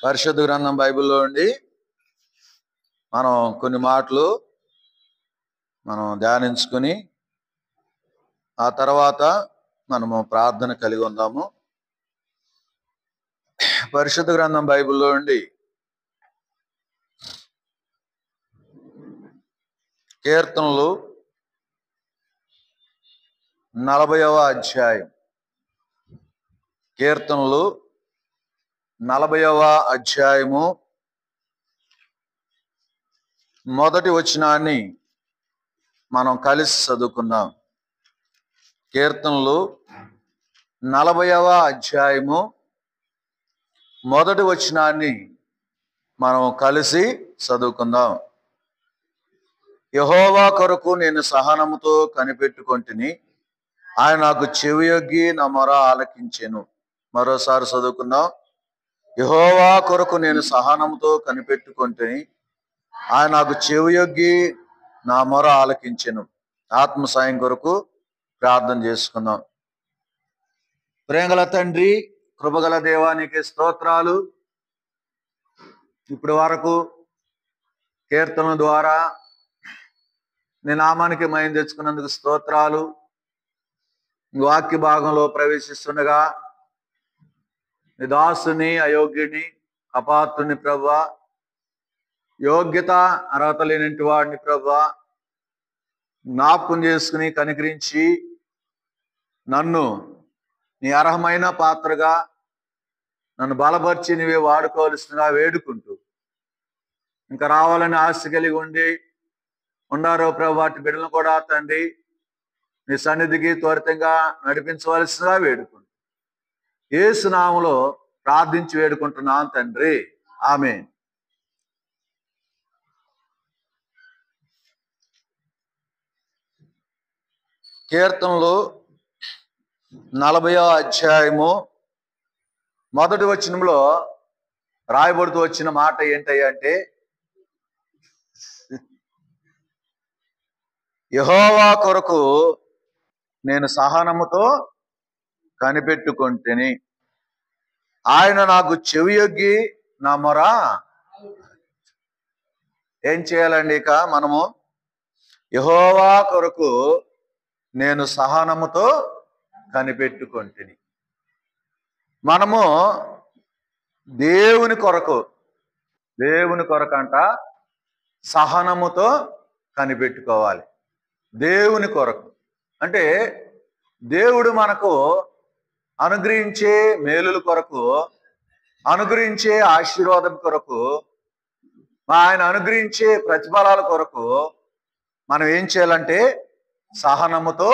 పరిశుద్ధ గ్రంథం బైబిల్లో ఉండి మనం కొన్ని మాటలు మనం ధ్యానించుకుని ఆ తర్వాత మనము ప్రార్థన కలిగి ఉందాము. పరిశుద్ధ గ్రంథం బైబిల్లో ఉండి కీర్తనలు 40వ అధ్యాయం. కీర్తనలు 40వ అధ్యాయము మొదటి వచనాన్ని మనం కలిసి చదువుకుందాం. కీర్తనలు 40వ అధ్యాయము మొదటి వచనాన్ని మనం కలిసి చదువుకుందాం. యెహోవా కొరకు నేను సహనముతో కనిపెట్టుకొంటిని, ఆయన నాకు చెవియొగ్గి నా మొర ఆలకించెను. మరోసారి చదువుకుందాం. యెహోవా కొరకు నేను సహనముతో కనిపెట్టుకొంటిని, ఆయన నాకు చెవియొగ్గి నా మొర ఆలకించెను. ఆత్మ సాయం కొరకు ప్రార్థన చేసుకుందాం. ప్రేమగల తండ్రి, కృపగల దేవానికి స్తోత్రాలు. ఇప్పటి వరకు కీర్తన ద్వారా నీ నామానికి మహిమ తెచ్చుకున్నందుకు స్తోత్రాలు. వాక్య భాగంలో ప్రవేశిస్తుండగా నీ దాసుని, అయోగ్యుని, అపాత్రుని ప్రభువా, యోగ్యత అర్హత లేనింటి వాడిని ప్రభువా జ్ఞాపకం చేసుకుని కనికరించి నన్ను నీ అర్హమైన పాత్రగా నన్ను బలపరిచి నీవే వాడుకోవాల్సిందిగా వేడుకుంటూ, ఇంకా రావాలని ఆశ కలిగి ఉండారో ప్రభు వాటి బిడ్డలను కూడా తండ్రి నీ సన్నిధికి త్వరితంగా నడిపించవలసిందిగా వేడుకుంటూ యేసు నామములో ప్రార్థించి వేడుకుంటున్నాను తండ్రి, ఆమేన్. కీర్తనలు 40వ అధ్యాయము మొదటి వచనంలో రాయబడుతూ వచ్చిన మాట ఏంటంటే, యెహోవా కొరకు నేను సహనముతో కనిపెట్టుకొంటిని, ఆయన నాకు చెవియొగ్గి నా మొర. ఏం చేయాలండి? ఇక మనము యెహోవా కొరకు నేను సహనముతో కనిపెట్టుకొంటిని. మనము దేవుని కొరకంట సహనముతో కనిపెట్టుకోవాలి. దేవుని కొరకు అంటే దేవుడు మనకు అనుగ్రహించే మేలుల కొరకు, అనుగ్రహించే ఆశీర్వాదం కొరకు, ఆయన అనుగ్రహించే ప్రతిఫలాల కొరకు మనం ఏం చేయాలంటే సహనముతో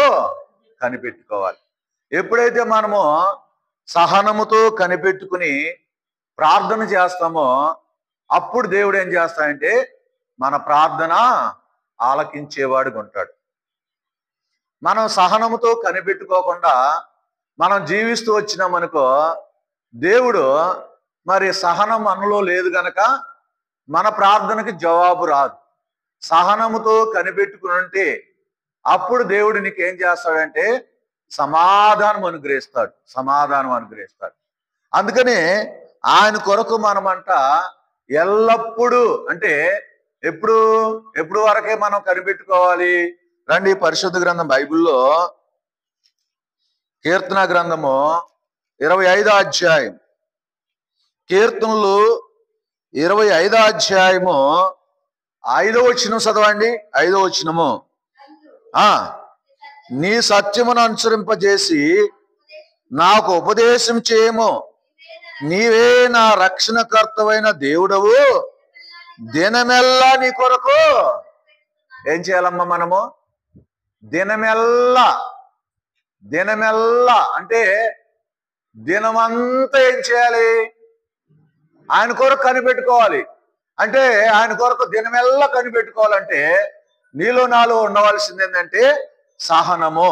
కనిపెట్టుకోవాలి. ఎప్పుడైతే మనము సహనముతో కనిపెట్టుకుని ప్రార్థన చేస్తామో అప్పుడు దేవుడు ఏం చేస్తాడంటే మన ప్రార్థన ఆలకించేవాడుగా ఉంటాడు. మనం సహనముతో కనిపెట్టుకోకుండా మనం జీవిస్తూ వచ్చినామనుకో, దేవుడు మరి సహనం మనలో లేదు గనక మన ప్రార్థనకి జవాబు రాదు. సహనముతో కనిపెట్టుకుని ఉంటే అప్పుడు దేవుడు నీకు ఏం చేస్తాడంటే సమాధానం అనుగ్రహిస్తాడు. అందుకని ఆయన కొరకు మనమంట ఎల్లప్పుడూ అంటే ఎప్పుడు వరకే మనం కనిపెట్టుకోవాలి. రండి, పరిశుద్ధ గ్రంథం బైబిల్లో కీర్తన గ్రంథము 25వ అధ్యాయం. కీర్తనలు 25వ అధ్యాయము 5వ వచనం చదవండి. 5వ వచనము, నీ సత్యమును అనుసరింపజేసి నాకు ఉపదేశం చేయము, నీవే నా రక్షణకర్తవైన దేవుడవు, దినమెల్లా నీ కొరకు ఏం చేయాలమ్మా? మనము దినమెల్లా అంటే దినమంతా ఏం చేయాలి? ఆయన కొరకు కనిపెట్టుకోవాలి. అంటే ఆయన కొరకు దినమెల్లా కనిపెట్టుకోవాలంటే నీలో నాలో ఉండవలసింది ఏంటంటే సహనము.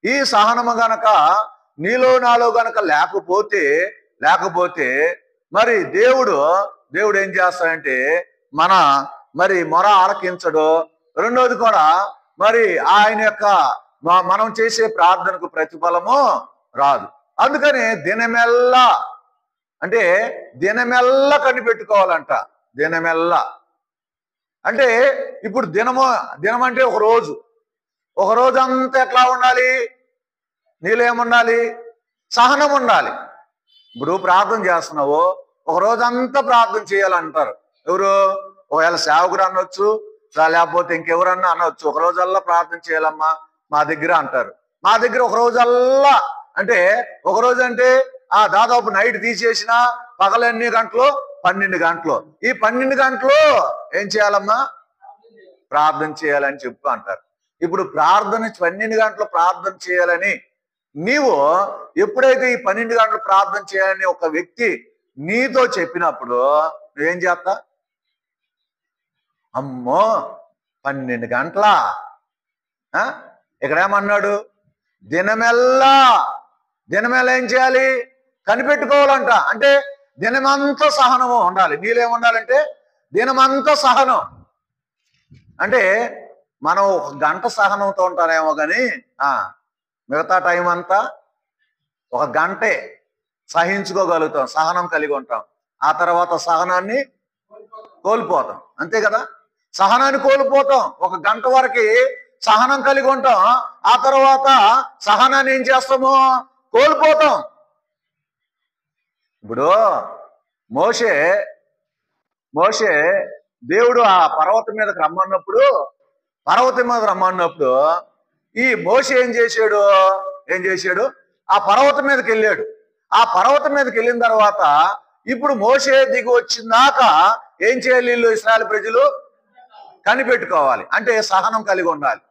ఈ సహనము గనక నీలో నాలో గనక లేకపోతే మరి దేవుడు ఏం చేస్తాడంటే మరి మొర ఆలకించడు. రెండోది కూడా మరి ఆయన యొక్క మనం చేసే ప్రార్థనకు ప్రతిఫలము రాదు. అందుకని దినమెల్లా అంటే దినమెల్లా కనిపెట్టుకోవాలంట. దినమెల్లా అంటే ఇప్పుడు దినం అంటే ఒక రోజు అంతా ఎట్లా ఉండాలి? నీలో ఏముండాలి? సహనం ఉండాలి. ఇప్పుడు ప్రార్థన చేస్తున్నావు, ఒక రోజంతా ప్రార్థన చేయాలంటారు. ఎవరు? ఒకవేళ సేవకుడు అనొచ్చు, లేకపోతే ఇంకెవరన్నా అనొచ్చు. ఒక రోజల్లా ప్రార్థన చేయాలమ్మా మా దగ్గర అంటారు. మా దగ్గర ఒక రోజల్లా అంటే ఒక రోజు అంటే దాదాపు నైట్ తీసేసిన పగలెన్ని గంటలు? 12 గంటలు. ఈ 12 గంటలు ఏం చేయాలమ్మా? ప్రార్థన చేయాలని చెప్పు అంటారు. ఇప్పుడు 12 గంటలు ప్రార్థన చేయాలని నీవు ఎప్పుడైతే ఈ 12 గంటలు ప్రార్థన చేయాలని ఒక వ్యక్తి నీతో చెప్పినప్పుడు నువ్వేం చేస్తా? అమ్మో 12 గంటలా? ఇక్కడ ఏమన్నాడు? దినమెల్లా ఏం చేయాలి? కనిపెట్టుకోవాలంట. అంటే దినమంతా సహనము ఉండాలి. నీళ్ళేముండాలంటే దినమంతా సహనం. అంటే మనం 1 గంట సహనంతో ఉంటారేమో కానీ మిగతా టైం అంతా 1 గంటే సహించుకోగలుగుతాం, సహనం కలిగి ఉంటాం. ఆ తర్వాత సహనాన్ని కోల్పోతాం. అంతే కదా? సహనాన్ని కోల్పోతాం. 1 గంట వరకు సహనం కలిగి ఉంటాం. ఆ తర్వాత సహనాన్ని ఏం చేస్తాము? కోల్పోతాం. ఇప్పుడు మోషే దేవుడు ఆ పర్వతం మీదకి రమ్మన్నప్పుడు ఈ మోషే ఏం చేశాడు? ఆ పర్వతం మీదకి వెళ్ళాడు. ఆ పర్వతం మీదకి వెళ్ళిన తర్వాత ఇప్పుడు మోషే దిగి వచ్చిందాక ఏం చేయాలి? వీళ్ళు ఇశ్రాయేలు ప్రజలు కనిపెట్టుకోవాలి. అంటే సహనం కలిగి ఉండాలి.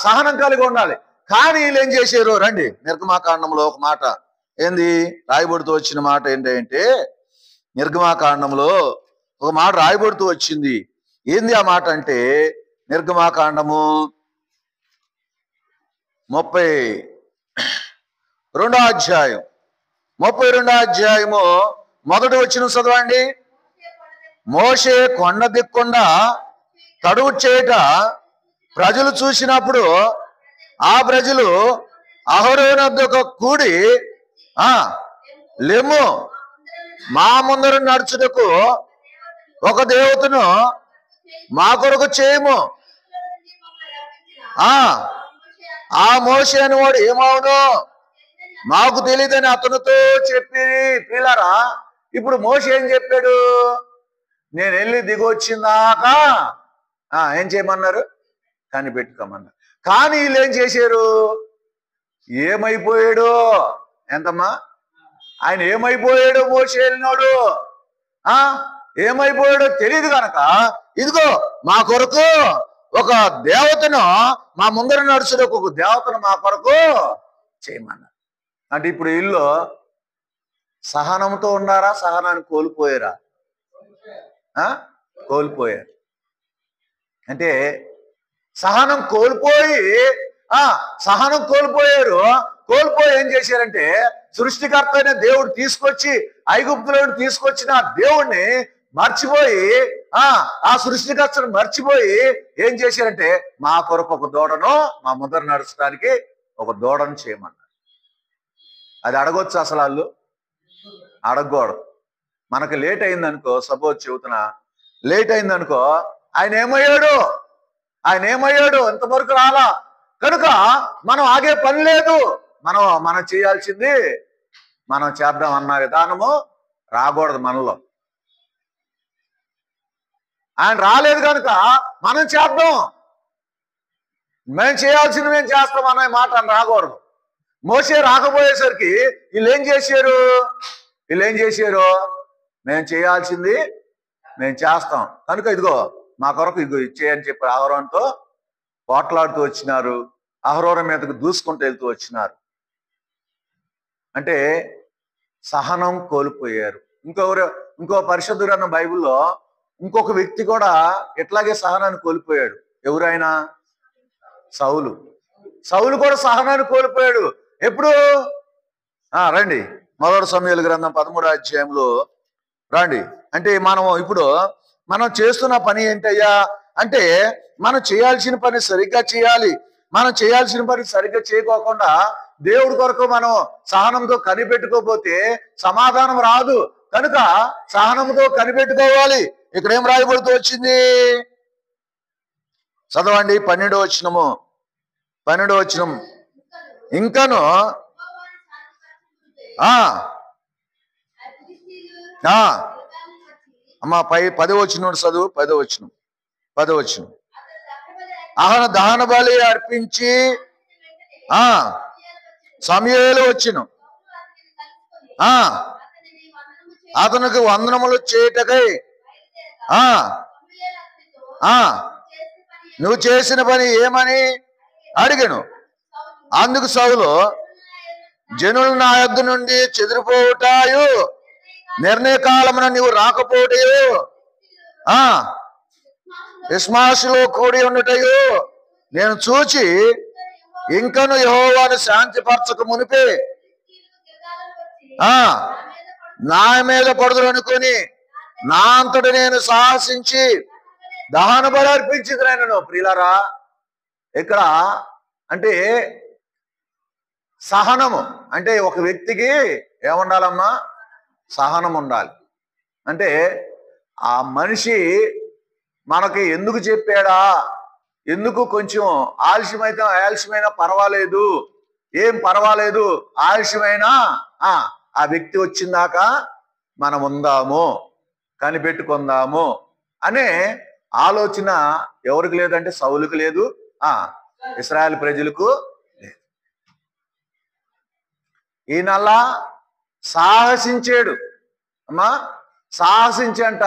సహనం కలిగి ఉండాలి. కానీ వీళ్ళు ఏం చేశారు? రండి, నిర్గమాకాండంలో ఒక మాట ఏంది రాయబడుతూ వచ్చిన మాట ఏంటంటే, నిర్గమాకాండంలో ఒక మాట రాయబడుతూ వచ్చింది. ఏంది ఆ మాట అంటే, నిర్గమాకాండము 32వ అధ్యాయం 32వ అధ్యాయము మొదటి వచనం చదవండి. మోషే కొండ దిక్కుండా తడువు చేయట ప్రజలు చూసినప్పుడు ఆ ప్రజలు అహరోను వద్దకు కూడి లెమ్ము, మా ముందర నడుచుటకు ఒక దేవతను మా కొరకు చేయము. ఆ మోషే అని వాడు ఏమవును మాకు తెలియదని అతనితో చెప్పి పిల్లరా. ఇప్పుడు మోషే ఏం చెప్పాడు? నేను వెళ్ళి దిగొచ్చిందాకా ఏం చేయమన్నారు? కనిపెట్టుకోమన్నారు. కానీ వీళ్ళు ఏం చేశారు? ఏమైపోయాడు? ఎంతమ్మా? ఆయన ఏమైపోయాడు? మోషే వెళ్ళినాడు ఏమైపోయాడో తెలియదు కనుక ఇదిగో మా కొరకు ఒక దేవతను, మా ముందర నడుచుటకు ఒక దేవతను మా కొరకు చేయమన్నారు. అంటే ఇప్పుడు వీళ్ళు సహనంతో ఉన్నారా? సహనాన్ని కోల్పోయారా? కోల్పోయారు. అంటే సహనం కోల్పోయారు. కోల్పోయి ఏం చేశారంటే, సృష్టికర్త అయిన దేవుడు తీసుకొచ్చి ఐగుప్తులో తీసుకొచ్చిన దేవుణ్ణి మర్చిపోయి ఆ సృష్టికర్తను మర్చిపోయి ఏం చేశారంటే, మా కొరకు ఒక దూడను, మా ముందర నడుచడానికి ఒక దూడను చేయమన్నారు. అది అడగొచ్చు అసలు? వాళ్ళు అడగకూడదు. మనకు లేట్ అయిందనుకో, సపోజ్ చెబుతున్నా, లేట్ అయిందనుకో, ఆయన ఏమయ్యాడు? ఇంతవరకు రాలా కనుక మనం ఆగే పని లేదు. మనం చేయాల్సింది మనం చేద్దాం అన్న విధానము రాకూడదు మనలో. ఆయన రాలేదు కనుక మనం చేద్దాం, మేము చేయాల్సింది మేము చేస్తాం అనే మాట రాకూడదు. మోషే రాకపోయేసరికి వీళ్ళు ఏం చేశారు? మేము చేయాల్సింది మేము చేస్తాం కనుక ఇదిగో మా కొరకు ఇదిగో ఇచ్చేయని చెప్పి అహరోనుతో పోట్లాడుతూ వచ్చినారు. అహరోను మీదకు దూసుకుంటూ వెళ్తూ వచ్చినారు. అంటే సహనం కోల్పోయారు. ఇంకో పరిశుద్ధుడు అన్న బైబిల్లో ఇంకొక వ్యక్తి కూడా ఇట్లాగే సహనాన్ని కోల్పోయాడు. ఎవరైనా? సౌలు కూడా సహనాన్ని కోల్పోయాడు. ఎప్పుడు? రండి, మొదటి సమూయేలు గ్రంథం 13వ అధ్యాయంలో రండి. అంటే మనం చేస్తున్న పని ఏంటయ్యా అంటే, మనం చేయాల్సిన పని సరిగ్గా చేయాలి. మనం చేయాల్సిన పని సరిగ్గా చేయకోకుండా దేవుడి కొరకు మనం సహనంతో కనిపెట్టుకోకపోతే సమాధానం రాదు. కనుక సహనంతో కనిపెట్టుకోవాలి. ఇక్కడ ఏం రాయబడుతూ వచ్చింది? చదవండి 12వ వచనము. 12వ వచనం. ఇంకను అమ్మా 10వ వచనం చదువు. 10వ వచనం. 10వ వచనం. అతను దహన బలి అర్పించి సమూయేలు వచ్చెను. అతనికి వందనములు చేయుటకై నువ్వు చేసిన పని ఏమని అడిగాను. అందుకు సౌలు, జనులు నా యొద్ద నుండి చెదిరిపోవుటాయు, నిర్ణయ కాలమున నీవు రాకపోవటయు, విశ్వాసులో కూడి ఉండటయు నేను చూచి ఇంకను యెహోవాను శాంతిపరచక మునిపే నా మీద పడుదురనుకొని నా అంతటి నేను సాహసించి దహన బలి అర్పించిదనను. ప్రియులారా, ఇక్కడ అంటే సహనము అంటే ఒక వ్యక్తికి ఏముండాలమ్మా? సహనం ఉండాలి. అంటే ఆ మనిషి మనకి ఎందుకు చెప్పాడా, ఎందుకు కొంచెం ఆలస్యమైనా పర్వాలేదు, ఏం పర్వాలేదు, ఆలస్యమైనా ఆ వ్యక్తి వచ్చిందాక మనం ఉందాము, కనిపెట్టుకుందాము అనే ఆలోచన ఎవరికి లేదంటే సౌలుకు లేదు, ఇశ్రాయేలు ప్రజలకు లేదు. ఈయనలా సాహసించాడు అమ్మా. సాహసించంట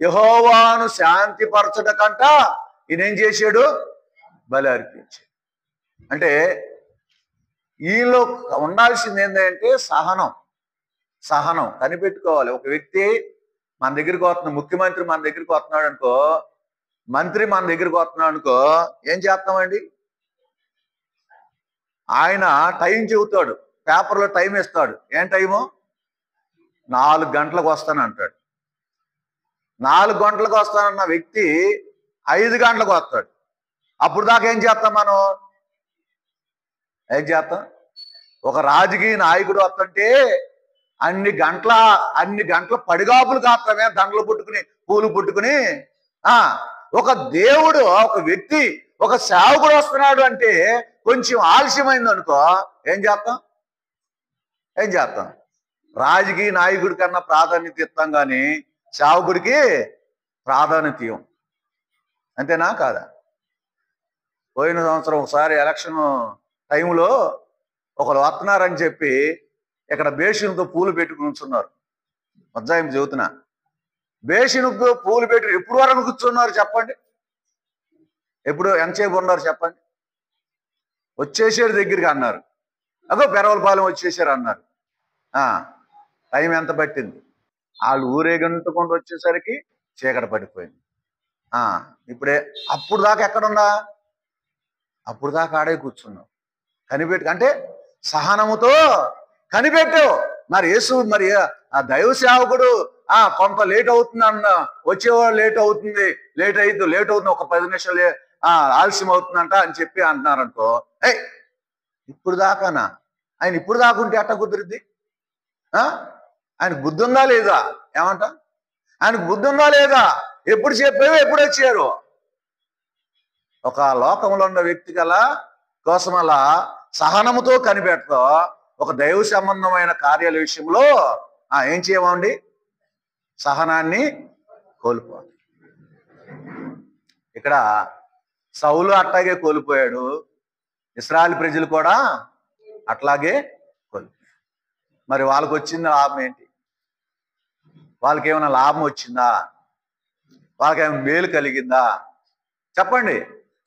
యెహోవాను శాంతిపరచట కంట ఈయనేం చేశాడు? బలి అర్పించాడు. అంటే ఈలో ఉండాల్సింది ఏంటంటే సహనం. సహనం కనిపెట్టుకోవాలి. ఒక వ్యక్తి మన దగ్గరికి వస్తున్నాడు, ముఖ్యమంత్రి మన దగ్గరికి వస్తున్నాడు అనుకో, మంత్రి మన దగ్గరికి వస్తున్నాడు అనుకో, ఏం చేస్తామండి? ఆయన టైం చెబుతాడు, పేపర్లో టైం ఇస్తాడు. ఏం టైము? 4 గంటలకు వస్తాను అంటాడు. 4 గంటలకు వస్తానన్న వ్యక్తి 5 గంటలకు వస్తాడు. అప్పుడు దాకా ఏం చేస్తాం మనం? ఏం చేస్తాం? ఒక రాజకీయ నాయకుడు వస్తుంటే అన్ని గంటల పడిగాపులు కాస్తామే, దండలు పుట్టుకుని పూలు పుట్టుకుని. ఒక దేవుడు, ఒక వ్యక్తి, ఒక సేవకుడు వస్తున్నాడు అంటే కొంచెం ఆలస్యమైంది అనుకో, ఏం చేస్తాం? రాజకీయ నాయకుడి కన్నా ప్రాధాన్యత ఇస్తాం కానీ సేవకుడికి ప్రాధాన్యత ఇవ్వం. అంతేనా కాదా? పోయిన సంవత్సరం ఒకసారి ఎలక్షన్ టైంలో ఒకరు వస్తున్నారని చెప్పి ఇక్కడ బేషన్తో పూలు పెట్టుకుని ఉంచున్నారు. మధ్యాహ్నం చెబుతున్నా, బేషన్తో పూలు పెట్టి ఎప్పుడు వరకు కూర్చున్నారు చెప్పండి? ఎంతసేపు ఉన్నారు చెప్పండి? వచ్చేసారు దగ్గరికి అన్నారు. అగో పెరవలపాలెం వచ్చేసారు అన్నారు. టైం ఎంత పట్టింది? వాళ్ళు ఊరేగింటుకుంటూ వచ్చేసరికి చీకటి పడిపోయింది. ఇప్పుడే అప్పుడు దాకా ఎక్కడున్నా? అప్పుడు దాకా ఆడే కూర్చున్నావు. అంటే సహనముతో కనిపెట్టావు. మరి యేసు, మరి ఆ దైవ సేవకుడు కొంత లేట్ అవుతుంది వచ్చేవాడు లేట్ అవుతుంది, లేట్ అవుతుంది, ఒక 10 నిమిషాలు ఆలస్యం అవుతుందంట అని చెప్పి అంటున్నారు అనుకో, ఇప్పుడు దాకానా? ఆయన ఇప్పుడు దాకా ఉంటే ఎట్ట కుదిరిద్ది? ఆయనకు బుద్ధి ఉందా లేదా? ఏమంట? ఆయనకు బుద్ధి ఉందా లేదా? ఎప్పుడు చెప్పావు, ఎప్పుడు వచ్చారు? ఒక లోకంలో ఉన్న వ్యక్తి కోసం అలా సహనముతో కనిపెడతా ఒక దైవ సంబంధమైన కార్యాల విషయంలో ఏం చేయమండి? సహనాన్ని కోల్పోవాలి. ఇక్కడ సౌలు అట్లాగే కోల్పోయాడు, ఇశ్రాయేలు ప్రజలు కూడా అట్లాగే కోల్పోయారు. మరి వాళ్ళకి వచ్చింది లాభం ఏంటి? వాళ్ళకి ఏమైనా లాభం వచ్చిందా? వాళ్ళకి ఏమైనా మేలు కలిగిందా? చెప్పండి.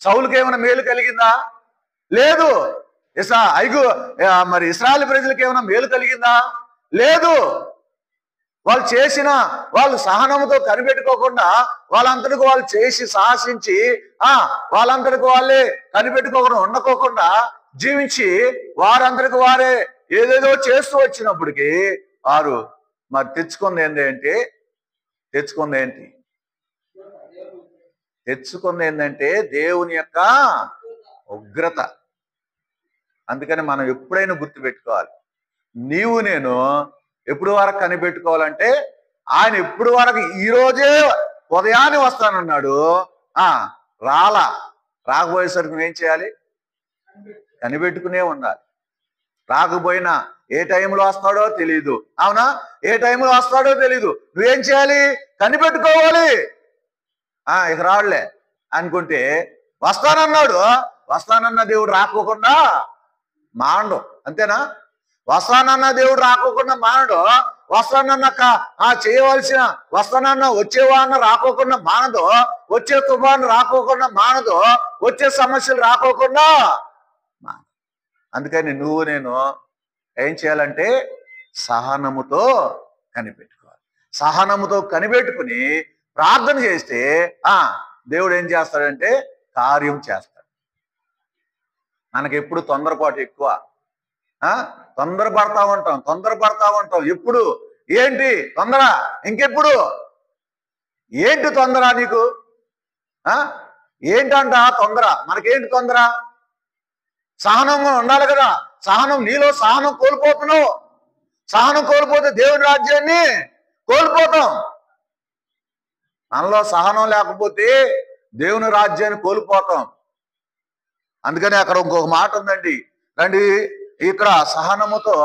సౌలుకి ఏమైనా మేలు కలిగిందా? లేదు. మరి ఇశ్రాయేలు ప్రజలకు ఏమైనా మేలు కలిగిందా? లేదు. వాళ్ళు సహనంతో కనిపెట్టుకోకుండా వాళ్ళంతటికి వాళ్ళు చేసి సాహసించి వాళ్ళంతటికి వాళ్ళే కనిపెట్టుకోకుండా ఉండకోకుండా జీవించి వారందరికి వారే ఏదేదో చేస్తూ వచ్చినప్పటికీ వారు మరి తెచ్చుకుంది ఏంటంటే దేవుని యొక్క ఉగ్రత. అందుకని మనం ఎప్పుడైనా గుర్తుపెట్టుకోవాలి, నీవు నేను ఎప్పుడు వరకు కనిపెట్టుకోవాలంటే, ఆయన ఎప్పుడు వరకు ఈ రోజే ఉదయాన్నే వస్తానన్నాడు, రాకపోయేసరికి నువ్వేం చేయాలి? కనిపెట్టుకునే ఉండాలి. రాకపోయినా ఏ టైంలో వస్తాడో తెలీదు, అవునా? ఏ టైంలో వస్తాడో తెలీదు, నువ్వేం చేయాలి? కనిపెట్టుకోవాలి. ఇక రాడులే అనుకుంటే, వస్తానన్న దేవుడు రాకోకుండా మాండు, అంతేనా? వస్తానన్న దేవుడు రాకోకుండా మానడు. వస్తానన్న చేయవలసిన వస్తానన్న వచ్చేవాడిని రాకోకుండా మానదు, వచ్చే తుఫాను రాకోకుండా మానదు, వచ్చే సమస్యలు రాకోకుండా మానదు. అందుకని నువ్వు నేను ఏం చేయాలంటే సహనముతో కనిపెట్టుకోవాలి. సహనముతో కనిపెట్టుకుని ప్రార్థన చేస్తే దేవుడు ఏం చేస్తాడంటే కార్యం చేస్తాడు. మనకెప్పుడు తొందరపాటు ఎక్కువ, తొందరపడతా ఉంటాం. ఎప్పుడు ఏంటి తొందర? ఇంకెప్పుడు ఏంటి తొందర నీకు? ఏంటంట తొందర? మనకేంటి తొందర? సహనంగా ఉండాలి కదా. నీలో సహనం కోల్పోతున్నావు. సహనం కోల్పోతే దేవుని రాజ్యాన్ని కోల్పోతాం. మనలో సహనం లేకపోతే దేవుని రాజ్యాన్ని కోల్పోతాం. అందుకని అక్కడ ఇంకొక మాట ఉందండి, రండి. ఇక్కడ సహనముతో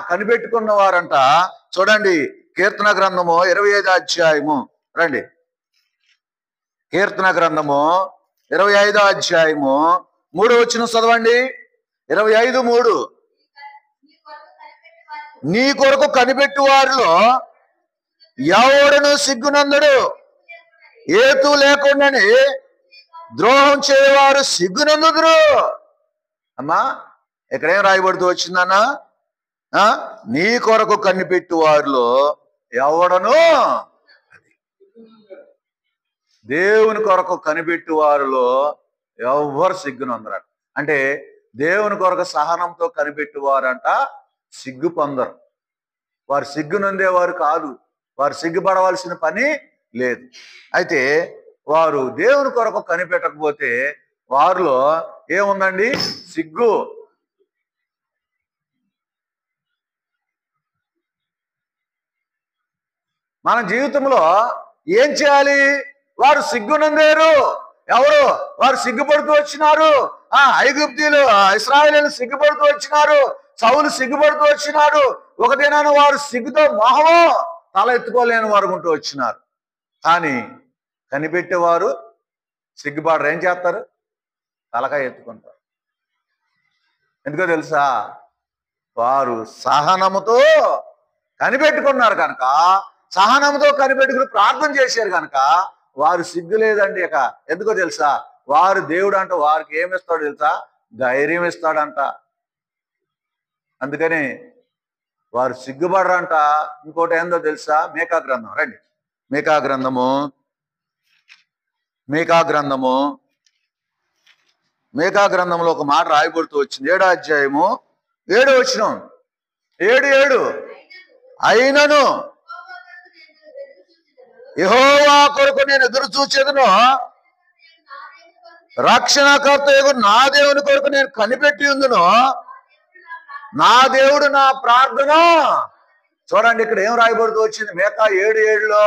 కనిపెట్టుకున్న వారంట, చూడండి, కీర్తన గ్రంథము 25వ అధ్యాయము, రండి. కీర్తన గ్రంథము 25వ అధ్యాయము 3వ వచనం చదవండి. 25:3. నీ కొరకు కనిపెట్టు వారిలో ఎవడును సిగ్గునందుడు, ఏతు లేకుండానే ద్రోహం చేయవారు సిగ్గునందుదురు. అమ్మా, ఇక్కడేం రాయబడుతూ వచ్చిందన్నా? నీ కొరకు కనిపెట్టు వారిలో ఎవడను, దేవుని కొరకు కనిపెట్టు వారిలో ఎవరు సిగ్గునందరు. అంటే దేవుని కొరకు సహనంతో కనిపెట్టు వారంట సిగ్గు పొందరు. వారు సిగ్గునందేవారు కాదు, వారు సిగ్గుపడవలసిన పని లేదు. అయితే వారు దేవుని కొరకు కనిపెట్టకపోతే వారిలో ఏముందండి? సిగ్గు. మన జీవితంలో ఏం చేయాలి? వారు సిగ్గునందేరు. ఎవరు? వారు సిగ్గుపడుతూ వచ్చినారు. ఐగుప్తీయులు, ఇశ్రాయేలీయులు సిగ్గుపడుతూ వచ్చినారు. సౌలు సిగ్గుపడుతూ వచ్చినాడు. ఒక దినాన వారు సిగ్గుతో మొహము తల ఎత్తుకోలేని వారు ఉంటూ వచ్చినారు. కానీ కనిపెట్టేవారు సిగ్గుపడరు. ఏం చేస్తారు? తలకాయ ఎత్తుకుంటారు. ఎందుకో తెలుసా? వారు సహనముతో కనిపెట్టుకున్నారు కనుక, సహనంతో కనిపెట్టుకుని ప్రార్థన చేశారు కనుక వారు సిగ్గు లేదండి. ఇక ఎందుకో తెలుసా? వారు దేవుడు అంట వారికి ఏమిస్తాడు తెలుసా? ధైర్యం ఇస్తాడంట. అందుకని వారు సిగ్గుపడరంట. ఇంకోటి ఏందో తెలుసా? మీకా గ్రంథం, రండి. మీకా గ్రంథంలో ఒక మాట రాయబడుతూ వచ్చింది. 7వ అధ్యాయము 7వ వచనం. 7:7. అయినను యెహోవా కొరకు నేను ఎదురు చూచేదను, రక్షణకర్తయగు నా దేవుని కొరకు నేను కనిపెట్టి ఉందును, నా దేవుడు నా ప్రార్థన. చూడండి, ఇక్కడ ఏం రాయబడుతూ వచ్చింది? మీకా 7:7లో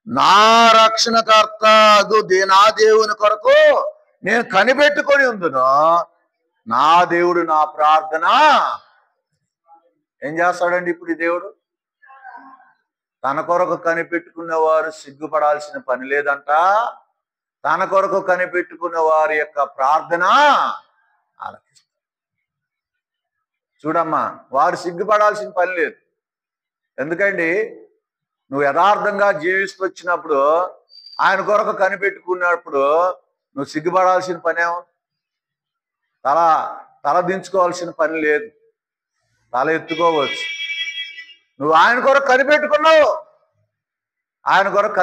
నా రక్షణకర్తగు నా దేవుని కొరకు నేను కనిపెట్టుకొని ఉందును, నా దేవుడు నా ప్రార్థన. ఏం చేస్తాడండి ఇప్పుడు ఈ దేవుడు? తన కొరకు కనిపెట్టుకున్న వారు సిగ్గుపడాల్సిన పని లేదంట. తన కొరకు కనిపెట్టుకున్న వారి యొక్క ప్రార్థన ఆలకిస్తాడు. చూడమ్మా, వారు సిగ్గుపడాల్సిన పని లేదు. ఎందుకండి? నువ్వు యథార్థంగా జీవిస్తూ వచ్చినప్పుడు, ఆయన కొరకు కనిపెట్టుకున్నప్పుడు నువ్వు సిగ్గుపడాల్సిన పనేమో. తల దించుకోవాల్సిన పని లేదు, తల ఎత్తుకోవచ్చు. నువ్వు ఆయన కొరకు కనిపెట్టుకున్నావు. ఆయన కొరకు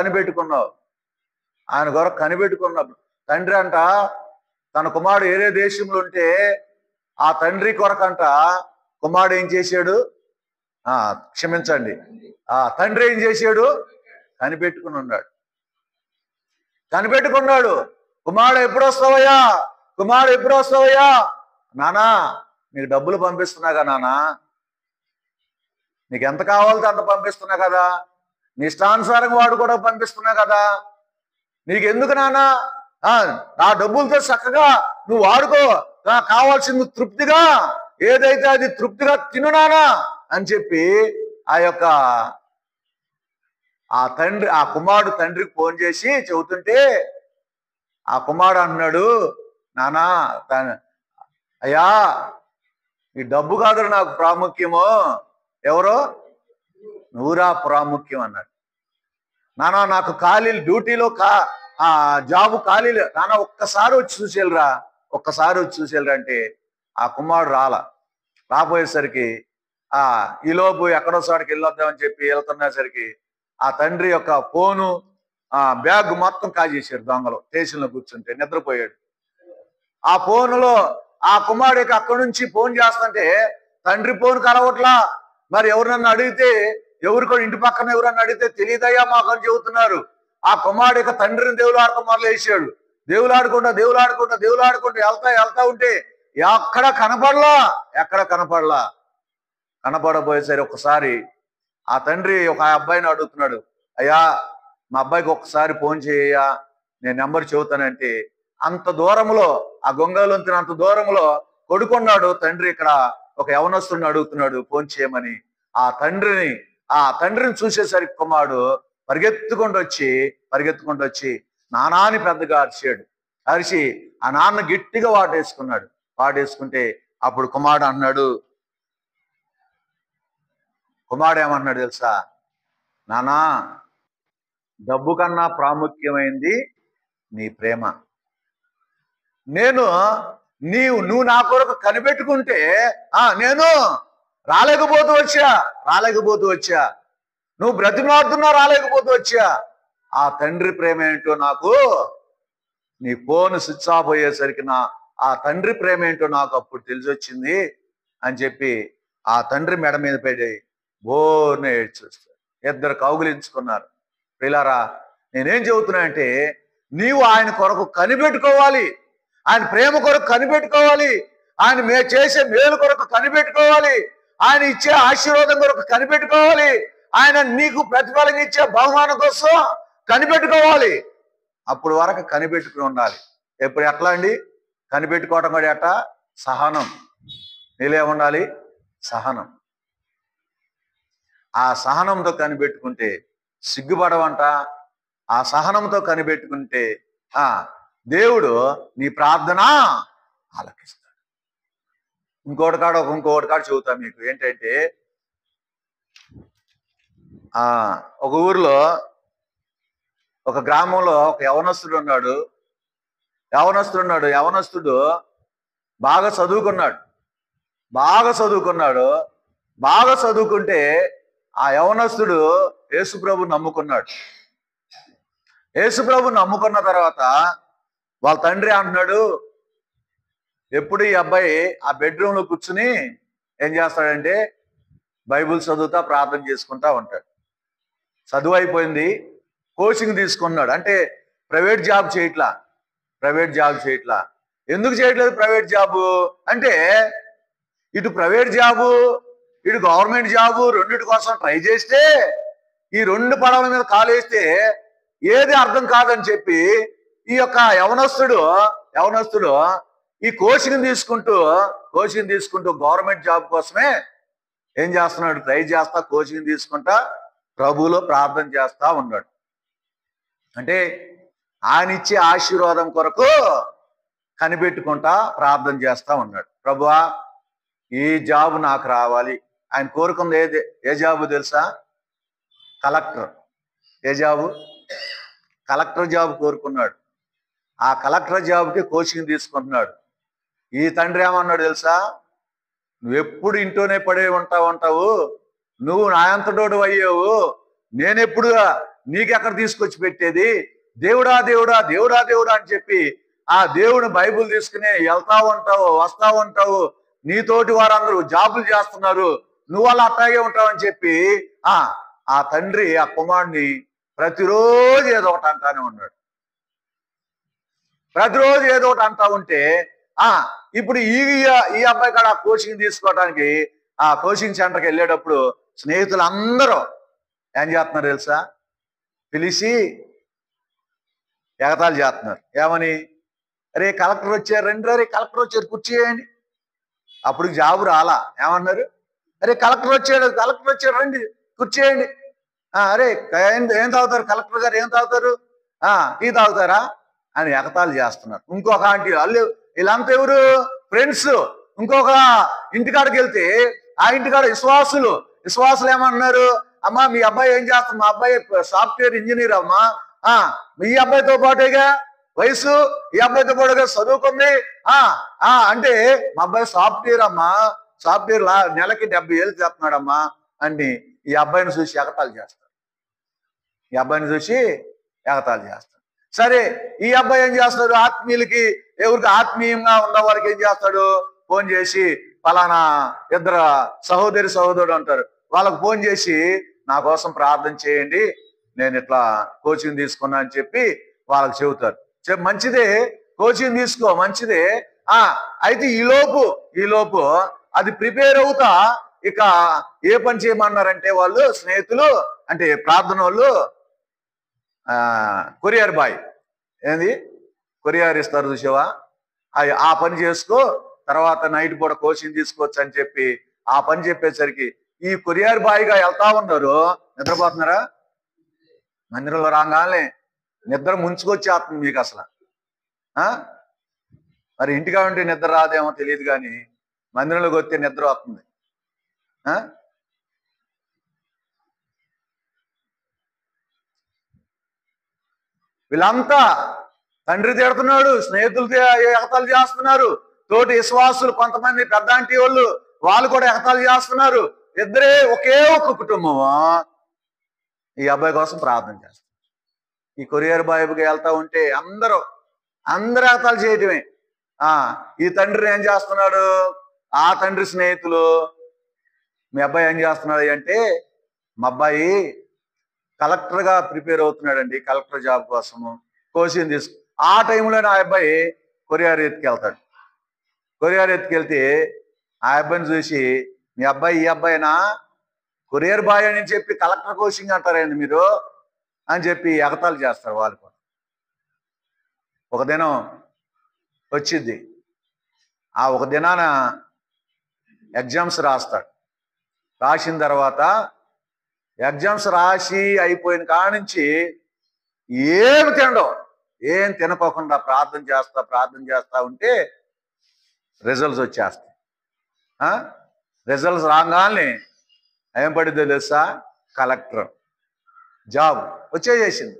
కనిపెట్టుకున్నప్పుడు తండ్రి అంట తన కుమారుడు ఏరే దేశంలో ఉంటే ఆ తండ్రి కొరకంట కుమారుడు ఏం చేశాడు? క్షమించండి, ఆ తండ్రి ఏం చేశాడు? కనిపెట్టుకున్నాడు. కుమారుడు ఎప్పుడు వస్తావయ్యా నానా నీకు డబ్బులు పంపిస్తున్నాగా నానా, నీకు ఎంత కావాలో అంత పంపిస్తున్నా కదా, నీ ఇష్టానుసారంగా వాడు కూడా పంపిస్తున్నా కదా, నీకెందుకు నానా, ఆ డబ్బులతో చక్కగా నువ్వు వాడుకో, కావాల్సింది తృప్తిగా ఏదైతే అది తృప్తిగా తిను నానా అని చెప్పి ఆ కుమారుడు తండ్రికి ఫోన్ చేసి చెబుతుంటే ఆ కుమారుడు అన్నాడు, నానా అయ్యా ఈ డబ్బు కాదు నాకు ప్రాముఖ్యము, ఎవరో నువ్వురా ప్రాముఖ్యం అన్నాడు. నానా నాకు ఖాళీలు డ్యూటీలో జాబు ఖాళీలు నాన్న ఒక్కసారి వచ్చి చూసేళ్ళరా, ఒక్కసారి వచ్చి చూసేళ్ళరా అంటే ఆ కుమారుడు రాపోయేసరికి ఈలోపు ఎక్కడో చోటకి వెళ్ళొద్దామని చెప్పి వెళ్తున్నసరికి ఆ తండ్రి యొక్క ఫోను బ్యాగ్ మొత్తం కాజేశారు దొంగలు. స్టేషన్లో కూర్చుంటే నిద్రపోయాడు. ఆ ఫోనులో ఆ కుమారుడికి అక్కడి నుంచి ఫోన్ చేస్తుంటే తండ్రి ఫోన్ కలవట్లా. మరి ఎవరన్నా అడిగితే ఎవరికో ఇంటి పక్కన ఎవరన్నా అడిగితే తెలియదయ్యా మాకు అని చెబుతున్నారు. ఆ కుమారుడికి తండ్రిని దేవులాడుతూ మొదలేసాడు. దేవులాడుకుంటా వెళ్తా ఉంటే ఎక్కడ కనపడలా. కనపడబోయేసరి ఒకసారి ఆ తండ్రి ఒక అబ్బాయిని అడుగుతున్నాడు, అయ్యా మా అబ్బాయికి ఒకసారి ఫోన్ చేయయ్యా, నేను నెంబర్ చెబుతానంటే అంత దూరంలో ఆ గొంగళంతిన అంత దూరంలో కొడుకున్నాడు. తండ్రి ఇక్కడ ఒక యవనస్తుడిని అడుగుతున్నాడు ఫోన్ చేయమని. ఆ తండ్రిని చూసేసరికి కుమారుడు పరిగెత్తుకుంటూ వచ్చి నానాని పెద్దగా అరిచి ఆ నాన్న గట్టిగా వాటేసుకుంటే అప్పుడు కుమారుడు ఏమన్నాడు తెలుసా, నానా డబ్బు కన్నా ప్రాముఖ్యమైంది నీ ప్రేమ. నువ్వు నా కొరకు కనిపెట్టుకుంటే నేను రాలేకపోతూ వచ్చా, నువ్వు బ్రతిమాడుతున్నా రాలేకపోతూ వచ్చా. ఆ తండ్రి ప్రేమ ఏంటో నాకు, నీ ఫోన్ స్విచ్ ఆఫ్ అయ్యేసరికి ఆ తండ్రి ప్రేమ ఏంటో నాకు అప్పుడు తెలిసి వచ్చింది అని చెప్పి ఆ తండ్రి మెడ మీద పడి బోర్నే ఏడ్చేస్తారు. ఇద్దరు కౌగిలించుకున్నారు. ప్రియులారా, నేనేం చెబుతున్నా అంటే నీవు ఆయన కొరకు కనిపెట్టుకోవాలి, ఆయన ప్రేమ కొరకు కనిపెట్టుకోవాలి, ఆయన చేసే మేలు కొరకు కనిపెట్టుకోవాలి, ఆయన ఇచ్చే ఆశీర్వాదం కొరకు కనిపెట్టుకోవాలి, ఆయన నీకు ప్రతిఫలం ఇచ్చే బహుమానం కోసం కనిపెట్టుకోవాలి. అప్పుడు వరకు కనిపెట్టుకుని ఉండాలి. ఎప్పుడు ఎట్లా అండి కనిపెట్టుకోవటం కూడా ఎట్లా? సహనం. నీలే ఉండాలి సహనం. ఆ సహనంతో కనిపెట్టుకుంటే సిగ్గుపడవంట. ఆ సహనంతో కనిపెట్టుకుంటే దేవుడు నీ ప్రార్థన ఆలకిస్తాడు. ఇంకోటి కాడ చెబుతా మీకు. ఏంటంటే ఒక ఊరిలో ఒక గ్రామంలో ఒక యవనస్తుడు ఉన్నాడు. యవనస్తుడు బాగా చదువుకుంటే ఆ యవనస్తుడు యేసుప్రభు నమ్ముకున్నాడు. యేసుప్రభు నమ్ముకున్న తర్వాత వాళ్ళ తండ్రి అంటున్నాడు, ఎప్పుడు ఈ అబ్బాయి ఆ బెడ్రూమ్లో కూర్చుని ఏం చేస్తాడంటే బైబిల్ చదువుతా ప్రార్థన చేసుకుంటా ఉంటాడు. చదువు అయిపోయింది, కోచింగ్ తీసుకున్నాడు. అంటే ప్రైవేట్ జాబ్ చేయట్లా. ఎందుకు చేయట్లేదు ప్రైవేట్ జాబు అంటే, ఇటు ప్రైవేట్ జాబు ఇటు గవర్నమెంట్ జాబు రెండింటి కోసం ట్రై చేస్తే ఈ రెండు పడవల మీద కాలేస్తే ఏది అర్థం కాదని చెప్పి ఈ యొక్క యవనస్తుడు ఈ కోచింగ్ తీసుకుంటూ గవర్నమెంట్ జాబ్ కోసమే ఏం చేస్తున్నాడు? ట్రై చేస్తా, కోచింగ్ తీసుకుంటా, ప్రభువులో ప్రార్థన చేస్తా ఉన్నాడు. అంటే ఆయన ఇచ్చే ఆశీర్వాదం కొరకు కనిపెట్టుకుంటా ప్రార్థన చేస్తా ఉన్నాడు. ప్రభువా ఈ జాబ్ నాకు రావాలి. ఆయన కోరుకుంది ఏ జాబు తెలుసా? కలెక్టర్. ఏ జాబు? కలెక్టర్ జాబ్ కోరుకున్నాడు. ఆ కలెక్టర్ జాబ్కి కోచింగ్ తీసుకుంటున్నాడు. ఈ తండ్రి ఏమన్నాడు తెలుసా? నువ్వెప్పుడు ఇంట్లోనే పడే ఉంటావు, నువ్వు నా అంతటోడు అయ్యావు, నేనెప్పుడు నీకెక్కడ తీసుకొచ్చి పెట్టేది? దేవుడా అని చెప్పి ఆ దేవుని బైబుల్ తీసుకుని వెళ్తా ఉంటావు, వస్తా ఉంటావు, నీతోటి వారందరూ జాబులు చేస్తున్నారు, నువ్వు అలా అట్లాగే ఉంటావు అని చెప్పి ఆ తండ్రి ఆ కుమారుడిని ప్రతిరోజు ఏదో ఒకటి అంటానే ఉన్నాడు. ప్రతిరోజు ఏదో ఒకటి అంటా ఉంటే ఇప్పుడు ఈ అబ్బాయి కాడ కోచింగ్ తీసుకోవడానికి ఆ కోచింగ్ సెంటర్కి వెళ్ళేటప్పుడు స్నేహితులు అందరూ ఏం చేస్తున్నారు తెలుసా? పిలిచి ఎగతాళి చేస్తున్నారు. ఏమని? అరే కలెక్టర్ వచ్చారు, రండి రే, కలెక్టర్ వచ్చారు, కూర్చోయండి. అప్పుడు జాబు రాలా. ఏమన్నారు? అరే కలెక్టర్ వచ్చాడు రండి కూర్చోయండి. అరే ఏం తాగుతారు కలెక్టర్ గారు, ఏం తాగుతారు? టీ తాగుతారా అని ఎగతాళి చేస్తున్నారు. ఇంకొక ఆంటీ వాళ్ళు, వీళ్ళంతా ఎవరు? ఫ్రెండ్స్. ఇంకొక ఇంటికాడికి వెళ్తే ఆ ఇంటికాడ విశ్వాసులు ఏమన్నారు? అమ్మా మీ అబ్బాయి ఏం చేస్తారు? మా అబ్బాయి సాఫ్ట్వేర్ ఇంజనీర్ అమ్మా. మీ అబ్బాయితో పాటుగా వయసు, ఈ అబ్బాయితో పాటుగా చదువుకుంది. అంటే మా అబ్బాయి సాఫ్ట్వేర్ అమ్మా, సాఫ్ట్వేర్ నెలకి 70,000 చేస్తున్నాడమ్మా అని ఈ అబ్బాయిని చూసి ఎగతాళి చేస్తారు. సరే ఈ అబ్బాయి ఏం చేస్తాడు? ఆత్మీయులకి, ఎవరికి ఆత్మీయంగా ఉన్న వారికి ఏం చేస్తాడు? ఫోన్ చేసి ఫలానా ఇద్దరు సహోదరుడు అంటారు, వాళ్ళకు ఫోన్ చేసి నా కోసం ప్రార్థన చేయండి, నేను ఇట్లా కోచింగ్ తీసుకున్నా అని చెప్పి వాళ్ళకి చెబుతారు. మంచిదే, కోచింగ్ తీసుకో, మంచిదే. అయితే ఈలోపు అది ప్రిపేర్ అవుతా ఇక ఏ పని చేయమన్నారంటే వాళ్ళు స్నేహితులు, అంటే ప్రార్థన వాళ్ళు, కొరియర్ బాయ్, ఏంది కొరియర్ ఇస్తారు చూసావా, ఆ పని చేసుకో, తర్వాత నైట్ పూట కోచింగ్ తీసుకోవచ్చు అని చెప్పి ఆ పని చెప్పేసరికి ఈ కొరియర్ బాయ్గా వెళ్తా ఉన్నారు. నిద్రపోతున్నారా? మందిరంలో రాగానే నిద్ర ముంచుకొచ్చేస్తుంది మీకు అసలు. మరి ఇంటిగా ఉంటే నిద్ర రాదేమో తెలియదు, కానీ మందిరంలోకి వస్తే నిద్ర వస్తుంది. వీళ్ళంతా తండ్రి తిడుతున్నాడు, స్నేహితులు ఎగతాళి చేస్తున్నారు, తోటి విశ్వాసులు కొంతమంది పెద్ద ఆంటీ వాళ్ళు కూడా ఎగతాళి చేస్తున్నారు. ఇద్దరే ఒకే ఒక్క కుటుంబం ఈ అబ్బాయి కోసం ప్రార్థన చేస్తారు. ఈ కొరియర్ బాయ్కి వెళ్తా ఉంటే అందరూ ఎగతాళి చేయటమే. ఈ తండ్రిని ఏం చేస్తున్నాడు? ఆ తండ్రి స్నేహితులు, మీ అబ్బాయి ఏం చేస్తున్నాడు అంటే, మా అబ్బాయి కలెక్టర్గా ప్రిపేర్ అవుతున్నాడండి, కలెక్టర్ జాబ్ కోసము కోచింగ్ తీసుకు. ఆ టైంలోనే ఆ అబ్బాయి కొరియర్ ఎత్తుకెళ్తాడు. కొరియర్ ఎత్తుకెళ్తే ఆ అబ్బాయిని చూసి, మీ అబ్బాయి ఈ అబ్బాయినా, కొరియర్ బాయ్ అని చెప్పి కలెక్టర్ కోచింగ్ అంటారండి మీరు అని చెప్పి ఎగతాళి చేస్తారు వాళ్ళు కూడా. ఒక దినం వచ్చింది, ఆ ఒక దినాన ఎగ్జామ్స్ రాస్తాడు. రాసిన తర్వాత ఎగ్జామ్స్ రాసి అయిపోయిన కాడి నుంచి ఏం తినకోకుండా ప్రార్థన చేస్తా ఉంటే రిజల్ట్స్ వచ్చేస్తాయి. రిజల్ట్స్ రాగానే ఏం పడిందో తెలుసా? కలెక్టర్ జాబ్ వచ్చేసింది.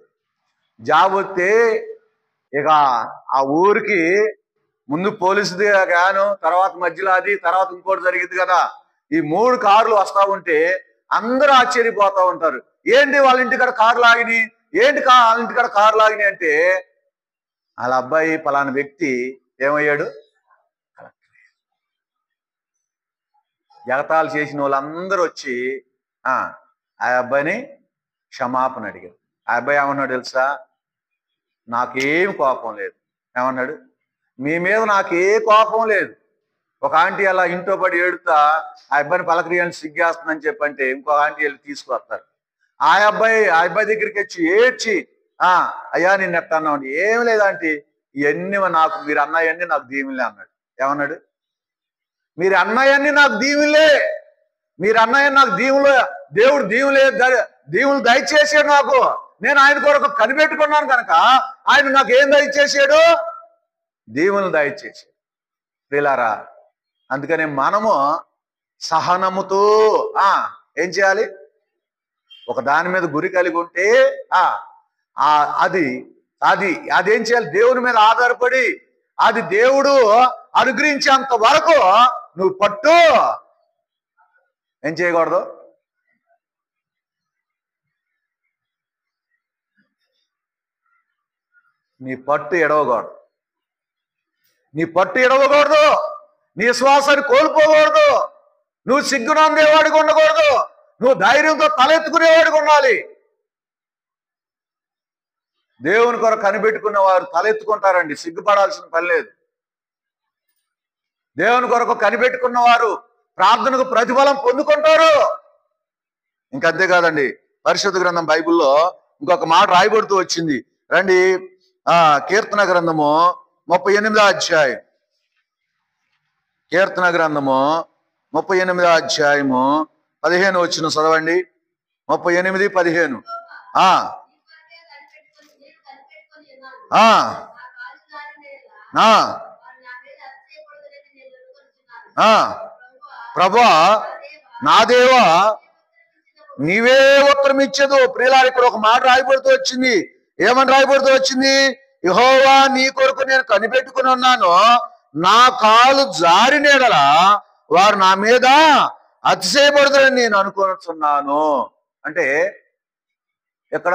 జాబ్ వస్తే ఇక ఆ ఊరికి ముందు పోలీసుది గాను, తర్వాత మధ్యలో అది, తర్వాత ఇంకోటి జరిగింది కదా. ఈ 3 కార్లు వస్తా ఉంటే అందరూ ఆశ్చర్యపోతా ఉంటారు. ఏంటి వాళ్ళ ఇంటికాడ కార్లు ఆగినాయి, వాళ్ళ ఇంటికాడ కార్లు ఆగినాయి అంటే వాళ్ళ అబ్బాయి పలానా వ్యక్తి ఏమయ్యాడు? ఎగతాళి చేసిన వాళ్ళందరూ వచ్చి ఆ అబ్బాయిని క్షమాపణ అడిగారు. ఆ అబ్బాయి ఏమన్నాడు తెలుసా? నాకేం కోపం లేదు. ఏమన్నాడు? మీ మీద నాకే కోపం లేదు. ఒక ఆంటీ అలా ఇంట్లో పడి ఏడుతా ఆ అబ్బాయిని పలకరియాలని సిగ్గేస్తుందని చెప్పంటే ఇంకో ఆంటీ వెళ్ళి తీసుకొస్తారు. ఆ అబ్బాయి దగ్గరికి వచ్చి ఏడ్చి అయ్యా నిన్ను ఎట్లా అన్నావు? ఏం లేదంటే ఇవన్నీ మీరు అన్నాయన్నీ నాకు దీవులే అన్నాడు. ఏమన్నాడు? మీరు అన్నాయన్నీ నాకు దీవులే, దేవుడు దీవులు దయచేసాడు నాకు, నేను ఆయన కొరకు కనిపెట్టుకున్నాను కనుక ఆయన నాకు ఏం దయచేసాడు? దీవులు దయచేసాడు. ప్రియులారా, అందుకని మనము సహనముతో ఏం చేయాలి? ఒక దాని మీద గురి కలిగి ఉంటే అదేం చేయాలి? దేవుని మీద ఆధారపడి అది దేవుడు అనుగ్రహించేంత వరకు నువ్వు పట్టు ఏం చేయకూడదు? నీ పట్టు ఎడవకూడదు, నీ శ్వాసాన్ని కోల్పోకూడదు, నువ్వు సిగ్గునందేవాడికి ఉండకూడదు, నువ్వు ధైర్యంతో తలెత్తుకునేవాడికి ఉండాలి. దేవుని కొరకు కనిపెట్టుకున్న వారు తలెత్తుకుంటారండి, సిగ్గుపడాల్సిన పని లేదు. దేవుని కొరకు కనిపెట్టుకున్న వారు ప్రార్థనకు ప్రతిఫలం పొందుకుంటారు. ఇంకంతే కాదండి, పరిశుద్ధ గ్రంథం బైబిల్లో ఇంకొక మాట రాయబడుతూ వచ్చింది. రండి, కీర్తన గ్రంథము 38వ అధ్యాయం. కీర్తన గ్రంథము 38వ అధ్యాయము 15 వచనం చదవండి. 38:15. ప్రభువా నా దేవా నీవే ఉత్తరం ఇచ్చేదు. ప్రియులారా, ఇక్కడ ఒక మాట రాయబడుతూ వచ్చింది. ఏమని రాయబడుతూ వచ్చింది? యెహోవా నీ కొరకు నేను కనిపెట్టుకుని ఉన్నాను, నా కాలు జారినేడలా వారు నా మీద అతిశయపడతారని నేను అనుకుంటున్నాను. అంటే ఇక్కడ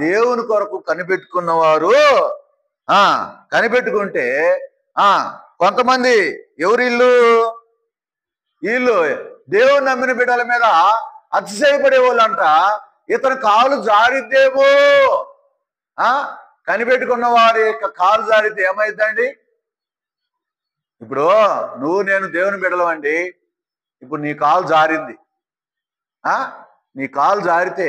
దేవుని కొరకు కనిపెట్టుకున్న వారు కనిపెట్టుకుంటే కొంతమంది ఎవరు వీళ్ళు దేవుని నమ్మిన బిడ్డల మీద అతిశయపడే వాళ్ళంట. ఇతను కాలు జారిద్దేమో. కనిపెట్టుకున్న వారి యొక్క కాలు జారితే ఏమైందండి? ఇప్పుడు నువ్వు నేను దేవుని బిడ్డలమండి. ఇప్పుడు నీ కాలు జారింది. నీ కాలు జారితే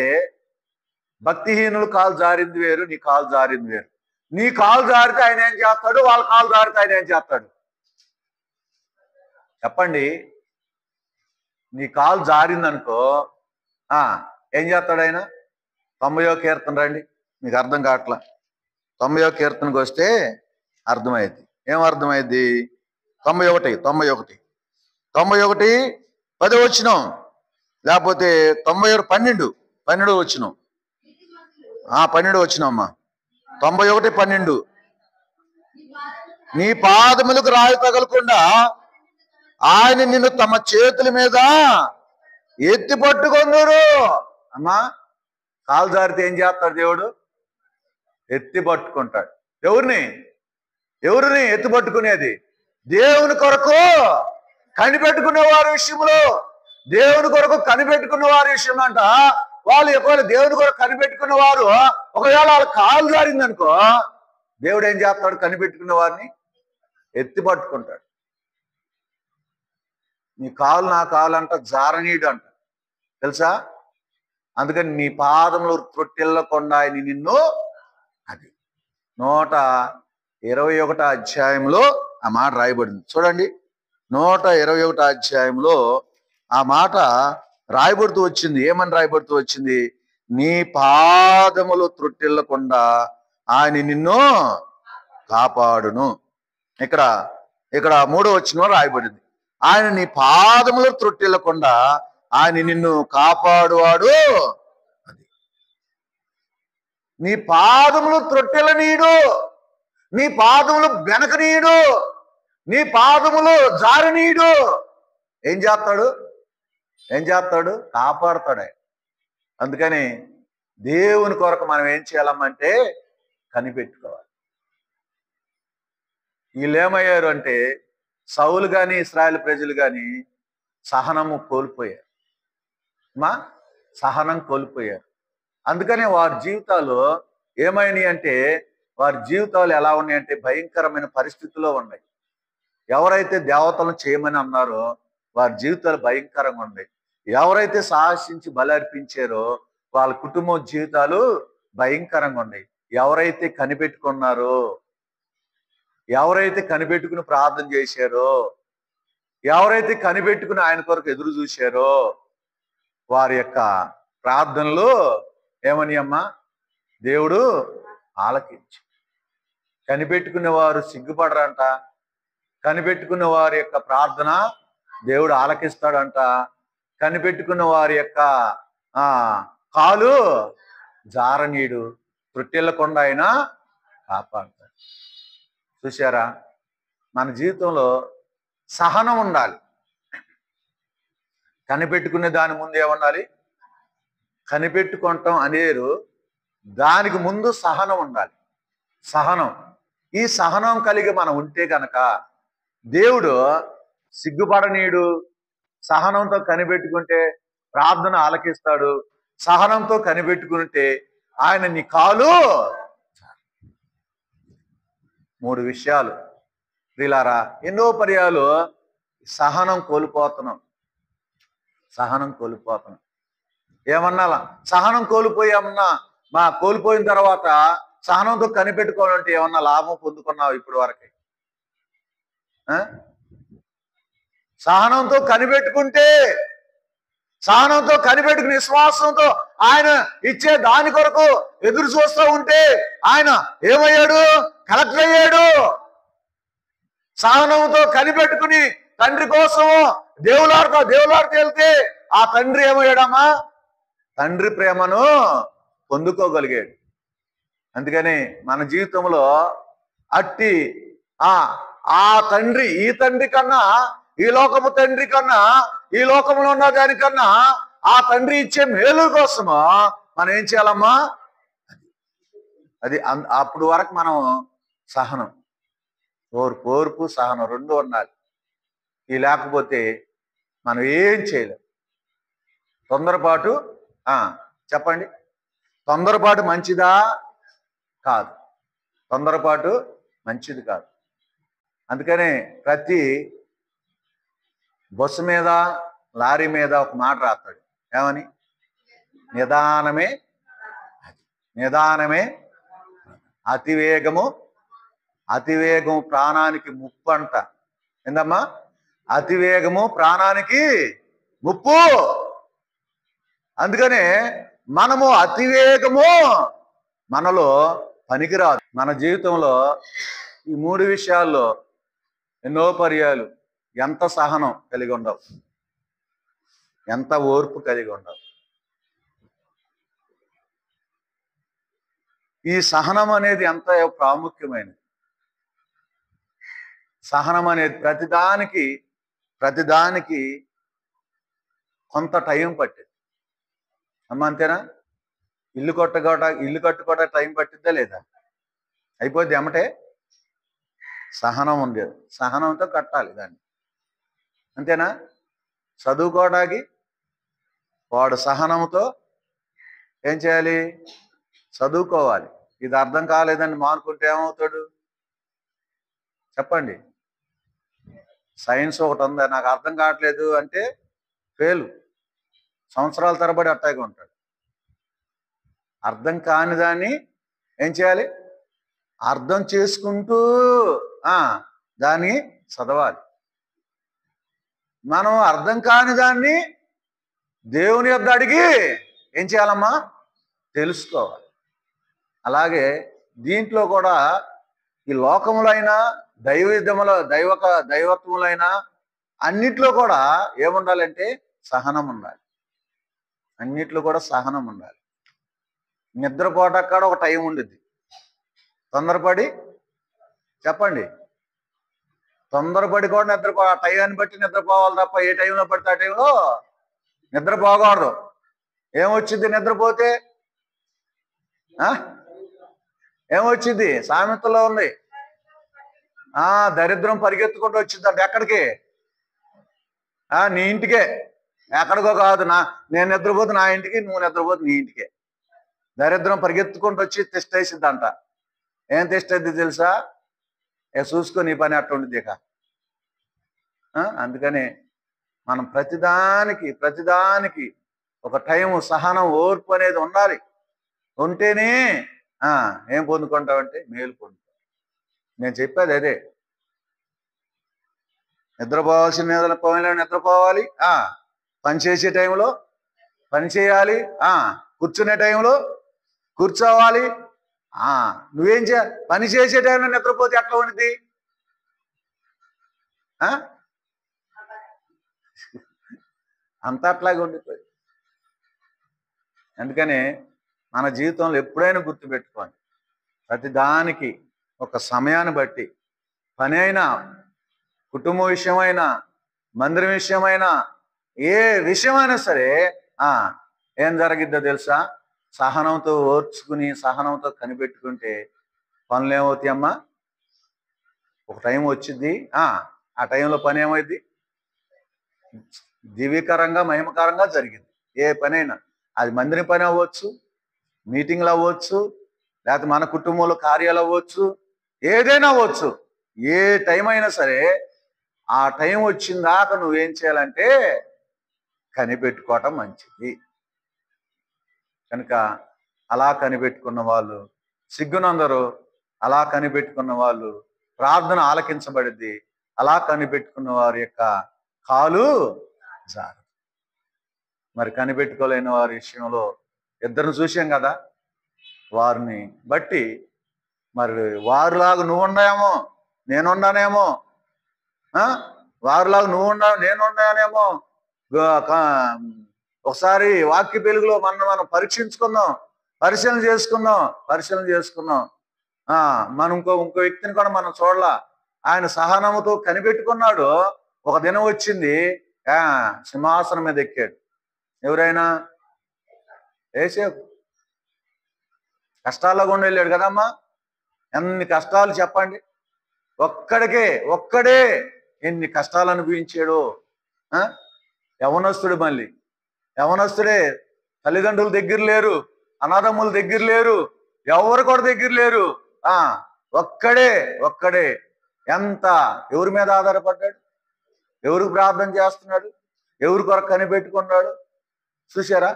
భక్తిహీనులు కాలు జారింది వేరు, నీ కాలు జారింది వేరు. నీ కాలు జారితే ఆయన ఏం చేస్తాడు, వాళ్ళ కాలు జారితే ఆయన ఏం చేస్తాడు చెప్పండి? నీ కాలు జారిందనుకో ఏం చేస్తాడు ఆయన? 90వ కీర్తన రండి, మీకు అర్థం కావట్లా. 90వ కీర్తనకు వస్తే అర్థమైంది. ఏం అర్థమైంది? 91 10 వచనం, లేకపోతే 91 12 వచనం. 12 వచనం అమ్మా. 91:12. నీ పాదములకు రాయి తగలకుండా ఆయన నిన్ను తమ చేతుల మీద ఎత్తి పట్టుకొందురు. అమ్మా, కాలు జారితే ఏం చేస్తాడు దేవుడు? ఎత్తి పట్టుకుంటాడు. ఎవరిని ఎత్తి పట్టుకునేది? దేవుని కొరకు కనిపెట్టుకునే వారి విషయంలో. దేవుని కొరకు కనిపెట్టుకున్న వారి విషయం అంట. వాళ్ళు ఒకవేళ దేవుని కొరకు కనిపెట్టుకున్న వారు ఒకవేళ వాళ్ళ కాలు జారిందనుకో, దేవుడు ఏం చేస్తాడు? కనిపెట్టుకున్న వారిని ఎత్తి పట్టుకుంటాడు. నీ కాలు నా కాలు అంట జారనీడు అంట, తెలుసా? అందుకని నీ పాదములు త్రొట్టెల్లకుండా ఆయన నిన్ను, అది 121వ అధ్యాయంలో ఆ మాట రాయబడింది. చూడండి, 121వ అధ్యాయంలో ఆ మాట రాయబడుతూ వచ్చింది. ఏమని రాయబడుతూ వచ్చింది? నీ పాదములు త్రొట్టెల్లకుండా ఆయన నిన్ను కాపాడును. ఇక్కడ 3వ వచనంలో రాయబడింది, ఆయన నీ పాదములు త్రొట్టెల్లకుండా ఆయన నిన్ను కాపాడువాడు. అది నీ పాదములు త్రొట్టెలనీయుడు, నీ పాదములు వెనకనీయుడు, నీ పాదములు జారనీయుడు. ఏం చేస్తాడు? కాపాడుతాడు ఆయన. అందుకని దేవుని కొరకు మనం ఏం చేయాలమ్మంటే కనిపెట్టుకోవాలి. వీళ్ళు ఏమయ్యారు అంటే, సౌలు కానీ ఇశ్రాయేలు ప్రజలు కానీ సహనం కోల్పోయారు. అందుకనే వారి జీవితాలు ఏమైనాయి అంటే, వారి జీవితాలు ఎలా ఉన్నాయంటే భయంకరమైన పరిస్థితుల్లో ఉన్నాయి. ఎవరైతే దేవతలను చేయమని అన్నారో వారి జీవితాలు భయంకరంగా ఉన్నాయి. ఎవరైతే సాహసించి బలి అర్పించారో వాళ్ళ కుటుంబ జీవితాలు భయంకరంగా ఉన్నాయి. ఎవరైతే కనిపెట్టుకున్నారో, ఎవరైతే కనిపెట్టుకుని ప్రార్థన చేశారో, ఎవరైతే కనిపెట్టుకుని ఆయన కొరకు ఎదురు చూశారో వారి యొక్క ప్రార్థనలు ఏమని అమ్మా దేవుడు ఆలకించి. కనిపెట్టుకున్న వారు సిగ్గుపడరంట. కనిపెట్టుకున్న వారి యొక్క ప్రార్థన దేవుడు ఆలకిస్తాడంట. కనిపెట్టుకున్న వారి యొక్క కాలు జారనీడు, త్రొట్టెల్లకుండా ఆయన కాపాడుతాడు. చూశారా? మన జీవితంలో సహనం ఉండాలి. కనిపెట్టుకునే దాని ముందు ఏముండాలి? కనిపెట్టుకుంటాం అనేరు, దానికి ముందు సహనం ఉండాలి. ఈ సహనం కలిగి మనం ఉంటే కనుక దేవుడు సిగ్గుపడనీయుడు. సహనంతో కనిపెట్టుకుంటే ప్రార్థన ఆలకిస్తాడు. సహనంతో కనిపెట్టుకుంటే ఆయన నీ కాలు. 3 విషయాలు ప్రియులారా, ఎన్నో పర్యాలు సహనం కోల్పోతున్నాం. ఏమన్నా సహనం కోల్పోయామన్నా కోల్పోయిన తర్వాత సహనంతో కనిపెట్టుకోవాలంటే ఏమన్నా లాభం పొందుకున్నావు ఇప్పుడు వరకు? సహనంతో కనిపెట్టుకుని విశ్వాసంతో ఆయన ఇచ్చే దాని కొరకు ఎదురు చూస్తూ ఉంటే ఆయన ఏమయ్యాడు? కలెక్టర్ అయ్యాడు. సహనంతో కనిపెట్టుకుని తండ్రి కోసం దేవులాడుతూ వెళ్తే ఆ తండ్రి ఏమయ్యాడమ్మా? తండ్రి ప్రేమను పొందుకోగలిగాడు. అందుకని మన జీవితంలో అట్టి ఆ తండ్రి, ఈ తండ్రి కన్నా, ఈ లోకము తండ్రి కన్నా, ఈ లోకంలో ఉన్న దానికన్నా ఆ తండ్రి ఇచ్చే మేలు కోసము మనం ఏం చేయాలమ్మా? అది అప్పుడు వరకు మనం సహనం, ఓర్పు సహనం రెండు ఉండాలి. ఈ లేకపోతే మనం ఏం చేయలేం. తొందరపాటు చెప్పండి, తొందరపాటు మంచిదా? కాదు. తొందరపాటు మంచిది కాదు. అందుకనే ప్రతి బస్సు మీద, లారీ మీద ఒక మాట రాస్తాడు. ఏమని? నిదానమే అతివేగము ప్రాణానికి ముప్పు అంట. ఏందమ్మా? అతివేగము ప్రాణానికి ముప్పు. అందుకనే మనము అతివేగము మనలో పనికిరాదు. మన జీవితంలో ఈ మూడు విషయాల్లో ఎన్నో పర్యాలు ఎంత సహనం కలిగి ఉండవు, ఎంత ఓర్పు కలిగి ఉండవు. ఈ సహనం అనేది ఎంత ప్రాముఖ్యమైనది. సహనం అనేది ప్రతిదానికి కొంత టైం పట్టింది అమ్మ, అంతేనా? ఇల్లు కట్టుకోవడానికి టైం పట్టిద్దా లేదా? అయిపోద్ది ఎమ్మటే. సహనం ఉంది, సహనంతో కట్టాలి దాన్ని, అంతేనా? చదువుకోవడానికి వాడు సహనంతో ఏం చేయాలి? చదువుకోవాలి. ఇది అర్థం కాలేదని మానుకుంటే ఏమవుతాడు? చెప్పండి. సైన్స్ ఒకటి ఉందా, నాకు అర్థం కావట్లేదు అంటే ఫెయిల్. సంవత్సరాల తరబడి అట్టాగే ఉంటాడు. అర్థం కాని దాన్ని ఏం చేయాలి? అర్థం చేసుకుంటూ దాన్ని చదవాలి. మనం అర్థం కాని దాన్ని దేవుని యొద్ద అడిగి ఏం చేయాలమ్మా? తెలుసుకోవాలి. అలాగే దీంట్లో కూడా ఈ లోకములైనా దైవత్వములైనా అన్నిట్లో కూడా ఏముండాలంటే సహనం ఉండాలి. అన్నిట్లో కూడా సహనం ఉండాలి. నిద్రపోటక్కడ ఒక టైం ఉండిద్ది. తొందరపడి చెప్పండి, తొందరపడి కూడా ఆ టైంని బట్టి నిద్రపోవాలి తప్ప ఏ టైంలో పడితే ఆ టైంలో నిద్రపోకూడదు. ఏమొచ్చింది నిద్రపోతే? ఏమొచ్చింది? సామెతలో ఉంది, దరిద్రం పరిగెత్తుకుంటూ వచ్చిందంట. ఎక్కడికి? నీ ఇంటికే. ఎక్కడికో కాదు. నేను నిద్రపోతే నా ఇంటికి, నువ్వు నిద్రపోతే నీ ఇంటికే. దరిద్రం పరిగెత్తుకుంటూ వచ్చి తిష్టేసిద్దంట. ఏం తిష్టది తెలుసా? చూసుకో, నీ పని అట్లా ఉండిద్ది ఇక. అందుకని మనం ప్రతిదానికి ఒక టైము, సహనం, ఓర్పు అనేది ఉండాలి. ఉంటేనే ఏం పొందుకుంటావంటే మేలు పొందుతావు. నేను చెప్పేది అదే. నిద్రపోవాల్సిన నిద్రపోవాలి, పని చేసే టైంలో పని చేయాలి, కూర్చునే టైంలో కూర్చోవాలి. నువ్వేం చేయాలి? పని చేసే టైంలో నిద్రపోతే ఎట్లా ఉండిద్ది? అంతా అట్లాగే ఉండిపోయి. అందుకనే మన జీవితంలో ఎప్పుడైనా గుర్తుపెట్టుకోండి, ప్రతిదానికి ఒక సమయాన్ని బట్టి, పని అయినా, కుటుంబ విషయమైనా, మందిరం విషయమైనా, ఏ విషయమైనా సరే ఏం జరిగిద్దో తెలుసా? సహనంతో ఓర్చుకుని, సహనంతో కనిపెట్టుకుంటే పనులు ఏమవుతాయమ్మా? ఒక టైం వచ్చింది, ఆ టైంలో పని ఏమైంది? దివ్యకరంగా, మహిమకరంగా జరిగింది. ఏ పనైనా, అది మందిరం పని అవ్వచ్చు, మీటింగ్లు అవ్వచ్చు, లేకపోతే మన కుటుంబంలో కార్యాలు అవ్వచ్చు, ఏదైనా అవ్వచ్చు. ఏ టైం అయినా సరే ఆ టైం వచ్చిందాక నువ్వేం చేయాలంటే కనిపెట్టుకోవటం మంచిది. కనుక అలా కనిపెట్టుకున్న వాళ్ళు సిగ్గునందరు, అలా కనిపెట్టుకున్న వాళ్ళు ప్రార్థన ఆలకించబడిద్ది, అలా కనిపెట్టుకున్న వారి యొక్క కాలు జారు. మరి కనిపెట్టుకోలేని వారి విషయంలో ఇద్దరిని చూసాం కదా, వారిని బట్టి మరి వారిలాగా నువ్వు ఉన్నాయేమో, నేనున్నానేమో, వారిలాగా నువ్వు ఉన్నావు నేనున్నానేమో. ఒకసారి వాక్య వెలుగులో మనం పరీక్షించుకుందాం, పరిశీలన చేసుకుందాం. మనం ఇంకో వ్యక్తిని కూడా మనం చూడలా. ఆయన సహనముతో కనిపెట్టుకున్నాడు. ఒక దినం వచ్చింది, సింహాసనం మీద ఎక్కాడు. ఎవరైనా యేసేపు కష్టాల్లో గుండా వెళ్ళాడు కదమ్మా. ఎన్ని కష్టాలు చెప్పండి. ఒక్కడే ఎన్ని కష్టాలు అనుభవించాడు. యవనస్తుడు, మళ్ళీ యవనస్తుడే, తల్లిదండ్రుల దగ్గర లేరు, అనాథముల దగ్గర లేరు, ఎవరు కూడా దగ్గర లేరు. ఒక్కడే ఎంత ఎవరి మీద ఆధారపడ్డాడు, ఎవరికి ప్రార్థన చేస్తున్నాడు, ఎవరి కొరకు కనిపెట్టుకున్నాడు. చూసారా?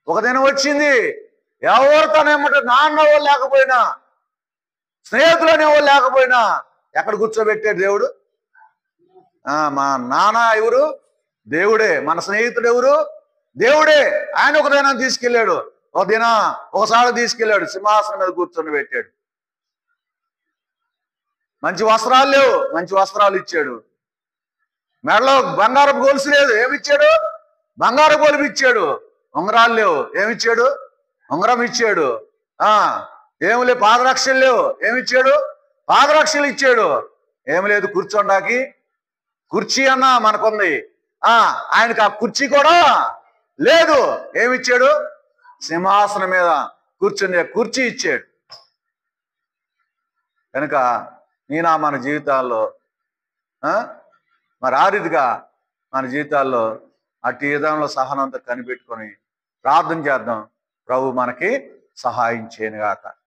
ఒక దినం వచ్చింది, ఎవరు తనేమంటే నాన్న వాళ్ళు లేకపోయినా, స్నేహితులు అనేవాళ్ళు లేకపోయినా ఎక్కడ కూర్చోబెట్టాడు దేవుడు? మా నాన్న ఎవరు? దేవుడే. మన స్నేహితుడు ఎవరు? దేవుడే. ఆయన ఒక దినం తీసుకెళ్ళాడు, ఒకసారి తీసుకెళ్ళాడు, సింహాసనం మీద కూర్చొని పెట్టాడు. మంచి వస్త్రాలు లేవు, మంచి వస్త్రాలు ఇచ్చాడు. మెడలో బంగారపు గొలుసు లేదు, ఏమిచ్చాడు? బంగారు గొలుసు ఇచ్చాడు. ఉంగరాలు లేవు, ఏమిచ్చాడు? ఉంగరం ఇచ్చాడు. ఏమి లేవు, పాదరక్షలు లేవు, ఏమిచ్చాడు? పాదరక్షలు ఇచ్చాడు. ఏమి లేదు, కూర్చోడానికి కుర్చీ అన్నా మనకుంది, ఆయనకు ఆ కుర్చీ కూడా లేదు. ఏమిచ్చాడు? సింహాసనం మీద కూర్చుని కుర్చీ ఇచ్చాడు. కనుక మన జీవితాల్లో మరి ఆ రీతిగా మన జీవితాల్లో అట్టి విధానంలో సహనంతో కనిపెట్టుకొని ప్రార్థన చేద్దాం. ప్రభు మనకి సహాయం చేయనుగాక.